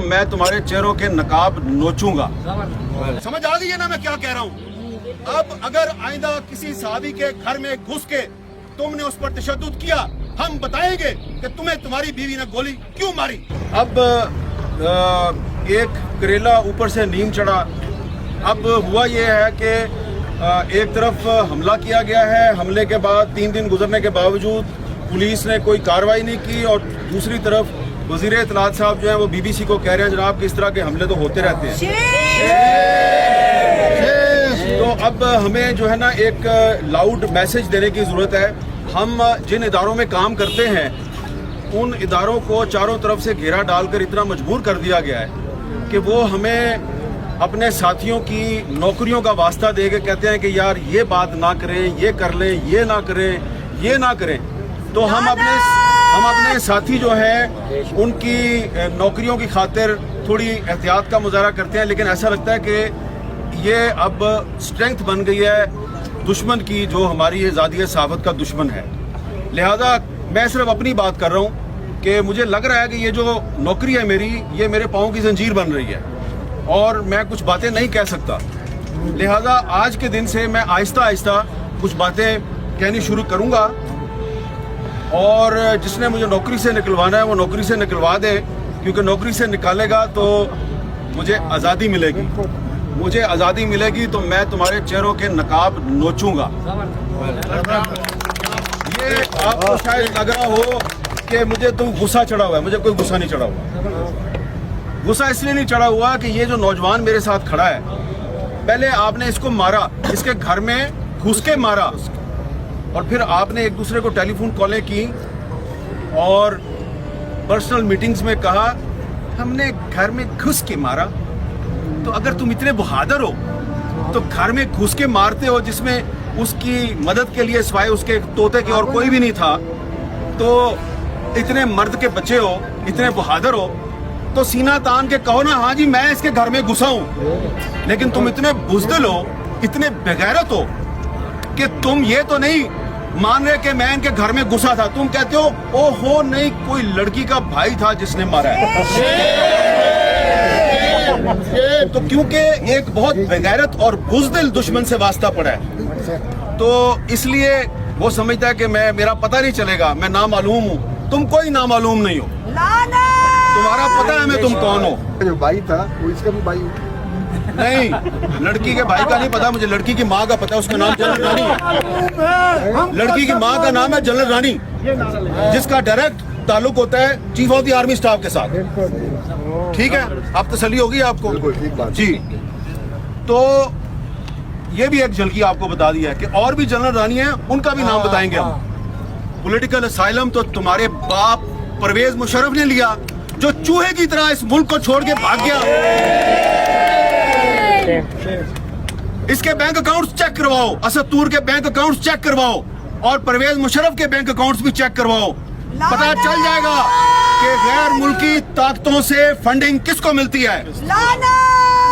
मैं तुम्हारे चेहरों के नकाब नोचूंगा। समझ आ गई है ना मैं क्या कह रहा हूँ? अब अगर आइंदा किसी सहाबी के घर में घुस के तुमने उस पर तशद्दुद किया, हम बताएंगे कि तुम्हें तुम्हारी बीवी ने गोली क्यों मारी। अब एक करेला ऊपर से नीम चढ़ा। अब हुआ ये है कि एक तरफ हमला किया गया है, हमले के बाद 3 दिन गुजरने के बावजूद पुलिस ने कोई कार्रवाई नहीं की, और दूसरी तरफ वज़ीर इत्तलात साहब जो है वो BBC को कह रहे हैं जनाब कि इस तरह के हमले तो होते रहते हैं। तो अब हमें जो है ना एक लाउड मैसेज देने की ज़रूरत है। हम जिन इदारों में काम करते हैं उन इदारों को चारों तरफ से घेरा डालकर इतना मजबूर कर दिया गया है कि वो हमें अपने साथियों की नौकरियों का वास्ता दे के कहते हैं कि यार ये बात ना करें, ये कर लें, ये ना करें, ये ना करें। तो हम अपने साथी जो हैं उनकी नौकरियों की खातिर थोड़ी एहतियात का मुजाहरा करते हैं, लेकिन ऐसा लगता है कि ये अब स्ट्रेंथ बन गई है दुश्मन की, जो हमारी आज़ादी सहाफ़त का दुश्मन है। लिहाजा मैं सिर्फ अपनी बात कर रहा हूँ कि मुझे लग रहा है कि ये जो नौकरी है मेरी, ये मेरे पाँव की जंजीर बन रही है और मैं कुछ बातें नहीं कह सकता। लिहाजा आज के दिन से मैं आहिस्ता आहिस्ता कुछ बातें कहनी शुरू करूँगा, और जिसने मुझे नौकरी से निकलवाना है वो नौकरी से निकलवा दे, क्योंकि नौकरी से निकालेगा तो मुझे आज़ादी मिलेगी। मुझे आज़ादी मिलेगी तो मैं तुम्हारे चेहरों के नकाब नोचूंगा। ये आपको शायद लग रहा हो कि मुझे तुम गुस्सा चढ़ा हुआ है, मुझे कोई गुस्सा नहीं चढ़ा हुआ। गुस्सा इसलिए नहीं चढ़ा हुआ कि ये जो नौजवान मेरे साथ खड़ा है, पहले आपने इसको मारा, इसके घर में घुस के मारा, और फिर आपने एक दूसरे को टेलीफोन कॉलें की और पर्सनल मीटिंग्स में कहा हमने घर में घुस के मारा। तो अगर तुम इतने बहादुर हो तो घर में घुस के मारते हो, जिसमें उसकी मदद के लिए सिवाय उसके तोते के और कोई भी नहीं था, तो इतने मर्द के बच्चे हो, इतने बहादुर हो, तो सीना तान के कहो ना हाँ जी मैं इसके घर में घुसा हूं। लेकिन तुम इतने बुज़दिल हो, इतने बेगैरत हो कि तुम ये तो नहीं मान रहे कि मैं इनके घर में घुसा था, तुम कहते हो ओहो नहीं कोई लड़की का भाई था जिसने मारा है। तो क्योंकि एक बहुत बेगैरत और बुज़दिल दुश्मन से वास्ता पड़ा है, तो इसलिए वो समझता है कि मैं मेरा पता नहीं चलेगा, मैं नामालूम हूँ। तुम कोई नामालूम नहीं हो, तुम्हारा पता है मैं तुम कौन हो। जो भाई था वो इसका भी भाई नहीं, लड़की के भाई का नहीं पता मुझे, लड़की की माँ का पता है, उसका नाम जनरल रानी है। लड़की की माँ का नाम है जनरल रानी, जिसका डायरेक्ट ताल्लुक होता है chief of the army staff के साथ। ठीक है, आप तसल्ली होगी आपको जी। तो ये भी एक झलकी आपको बता दिया है कि और भी जनरल रानी है, उनका भी नाम बताएंगे हम। पॉलिटिकल असाइलम तो तुम्हारे बाप परवेज मुशर्रफ ने लिया, जो चूहे की तरह इस मुल्क को छोड़ के भाग गया। इसके बैंक अकाउंट्स चेक करवाओ, असद तूर के बैंक अकाउंट्स चेक करवाओ, और परवेज मुशर्रफ के बैंक अकाउंट्स भी चेक करवाओ। पता चल जाएगा कि गैर मुल्की ताकतों से फंडिंग किसको मिलती है।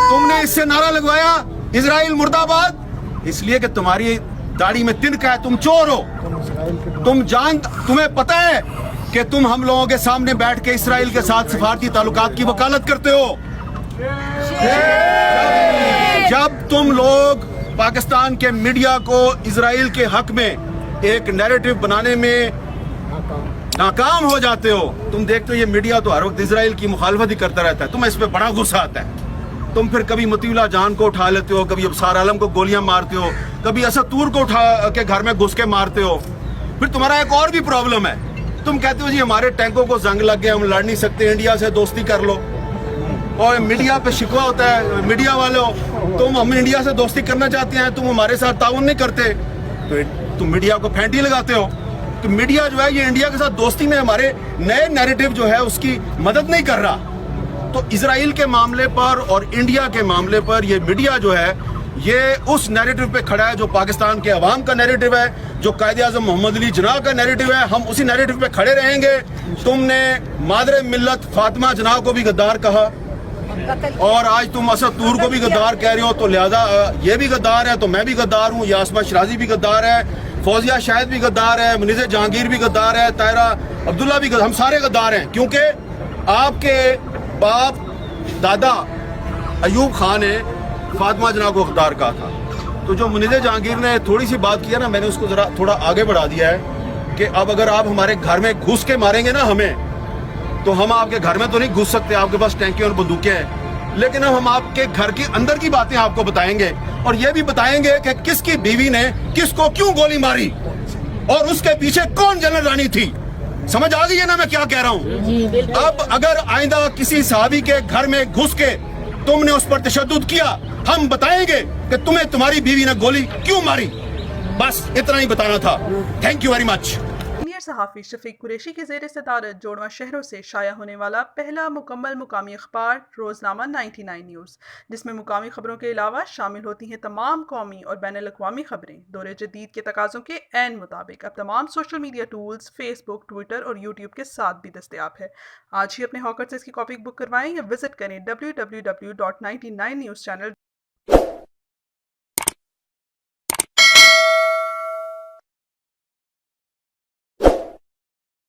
तुमने इससे नारा लगवाया इजराइल मुर्दाबाद, इसलिए कि तुम्हारी दाढ़ी में तिनका है, तुम चोर हो। तुम्हें पता है कि तुम हम लोगों के सामने बैठ के इसराइल के साथ सफारती ताल्लुकात की वकालत करते हो। जब तुम लोग पाकिस्तान के मीडिया को इजराइल के हक में एक नैरेटिव बनाने में नाकाम हो जाते हो, तुम देखते हो ये मीडिया तो हर वक्त इजराइल की मुखालफत ही करता रहता है, तुम्हें इस पे बड़ा गुस्सा आता है। तुम फिर कभी मतीउल्लाह जान को उठा लेते हो, कभी अबसार आलम को गोलियां मारते हो, कभी असद तूर को उठा के घर में घुस के मारते हो। फिर तुम्हारा एक और भी प्रॉब्लम है, तुम कहते हो जी हमारे टैंकों को जंग लग गया, हम लड़ नहीं सकते, इंडिया से दोस्ती कर लो। और मीडिया पे शिकवा होता है, मीडिया वालों तुम हम इंडिया से दोस्ती करना चाहते हैं, तुम हमारे साथ ताउन नहीं करते, तो तुम मीडिया को फेंटी लगाते हो। तो मीडिया जो है ये इंडिया के साथ दोस्ती में हमारे नए नैरेटिव जो है उसकी मदद नहीं कर रहा। तो इजराइल के मामले पर और इंडिया के मामले पर ये मीडिया जो है ये उस नैरेटिव पे खड़ा है जो पाकिस्तान के अवाम का नैरेटिव है, जो कायदे-ए-आज़म मोहम्मद अली जिन्ना का नैरेटिव है। हम उसी नैरेटिव पे खड़े रहेंगे। तुमने मादरे मिल्लत फातिमा जिन्ना को भी गद्दार कहा, और आज तुम असद तूर को भी गद्दार कह रहे हो, तो लिहाजा ये भी गद्दार है तो मैं भी गद्दार हूँ, यासमा शराजी भी गद्दार है, फौजिया शाहिद भी गद्दार है, मुनीज़ जहांगीर भी गद्दार है, तायरा अब्दुल्ला भी हम सारे गद्दार हैं, क्योंकि आपके बाप दादा अयूब खान ने फातिमा जना को गद्दार कहा था। तो जो मुनीज़ जहांगीर ने थोड़ी सी बात किया ना, मैंने उसको ज़रा थोड़ा आगे बढ़ा दिया है कि अब अगर आप हमारे घर में घुस के मारेंगे ना हमें, तो हम आपके घर में तो नहीं घुस सकते, आपके पास टैंकी और बंदूकें हैं, लेकिन हम आपके घर के अंदर की बातें आपको बताएंगे और ये भी बताएंगे कि किसकी बीवी ने किसको क्यों गोली मारी और उसके पीछे कौन जनरल रानी थी। समझ आ गई है ना मैं क्या कह रहा हूँ? अब अगर आइंदा किसी सहाबी के घर में घुस के तुमने उस पर तशद्दुद किया, हम बताएंगे कि तुम्हें तुम्हारी बीवी ने गोली क्यों मारी। बस इतना ही बताना था। Thank you very much. Senior सहाफ़ी शफीक कुरैशी की ज़ेर सदारत जोड़वा शहरों से शाया होने वाला पहला मुकम्मल मुकामी अखबार रोज़नामा 99 न्यूज़, जिसमें मुकामी खबरों के अलावा शामिल होती हैं तमाम कौमी और बैनुल-अक़वामी खबरें। दौरे जदीद के तकाज़ों के ऐन मुताबिक अब तमाम social media tools Facebook, Twitter और यूट्यूब के साथ भी दस्तयाब है। आज ही अपने हॉकर से इसकी कॉपी बुक करवाएं या विजिट करें www.99newschannel